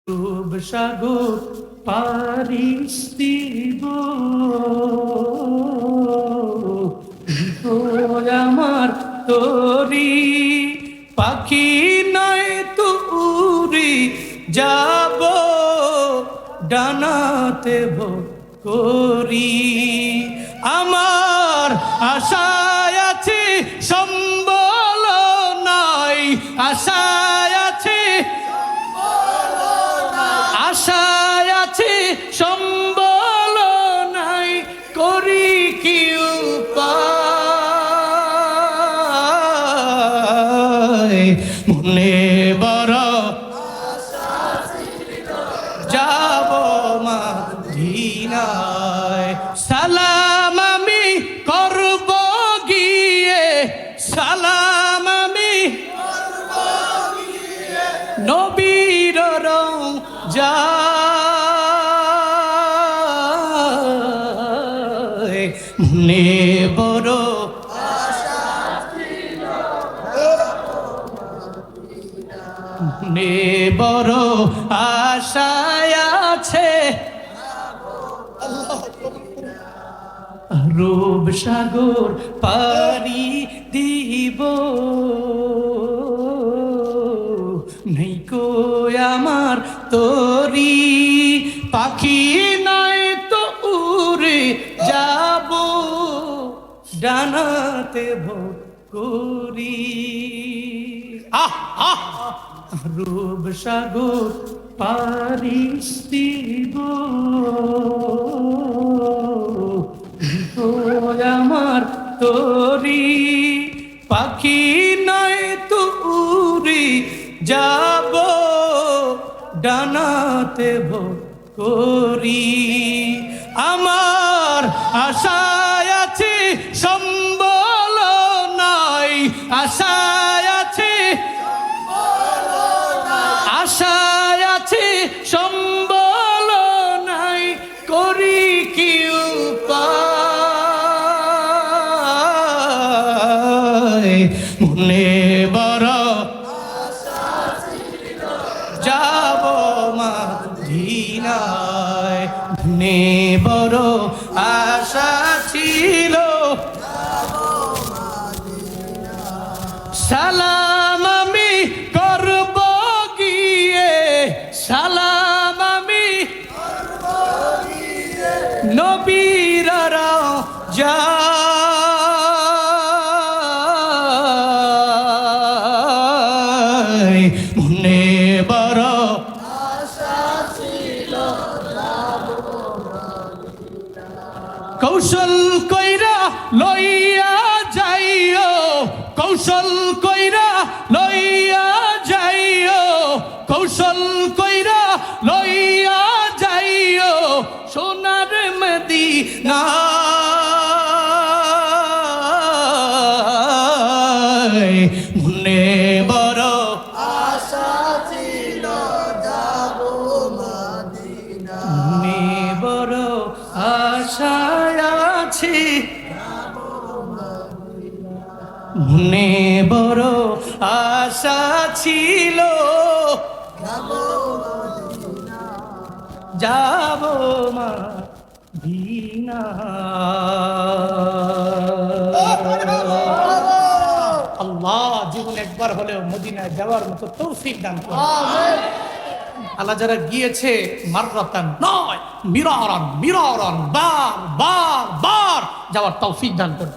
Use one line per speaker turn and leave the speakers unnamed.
রূপ সাগর পারিস দিব আমার তোরি পাখি নয় তো উড়ি যাব ডানাতে ভোর করি আমার আশায় আছে সম্বল নাই আশায় আছে আশায় আছে সম্বল নাই করি কি উপায় মনে বড় যাব মদিনায় সালাম আমি করব গিয়ে সালাম আমি নবীর যায় মনে বড় মনে বড় আশায় আছে রূপ সাগর পারি দিব নেই কো আমার তোরি পাখি নয় তো উড়ে যাব ডানাতে ভোর করি রূপ সাগর পারিস দিব আমার তোরি পাখি নয় তো উড়ি যাব ডানাতে ভোর করি আমার আশায় আছে সম্বল নাই আশায় আছে আশায় আছে সম্বল নাই করি কি উপায় মনে বড় যাব মদিনায় মনে বড় আশা ছিল সালাম আমি করব গিয়ে সালাম আমি নবীর যায় মনে বড় কৌশল কইরা লইয়া যাইও কৌশল কইরা লইয়া যাইও কৌশল কইরা লইয়া যাইও সোনার মদিনা মনে বড়
আশা ছিল যাব মদিনা
মনে বড় আশায় আছে মনে বড় আশা ছিল যাব মদিনা আল্লাহ জীবন একবার হলেও মদিনায় যাওয়ার মতো তৌফিক দান করুন আল্লাহ যারা গিয়েছে মাররাতান নয় মিরারান মিরারান বার বার বার যাওয়ার তৌফিক দান করুন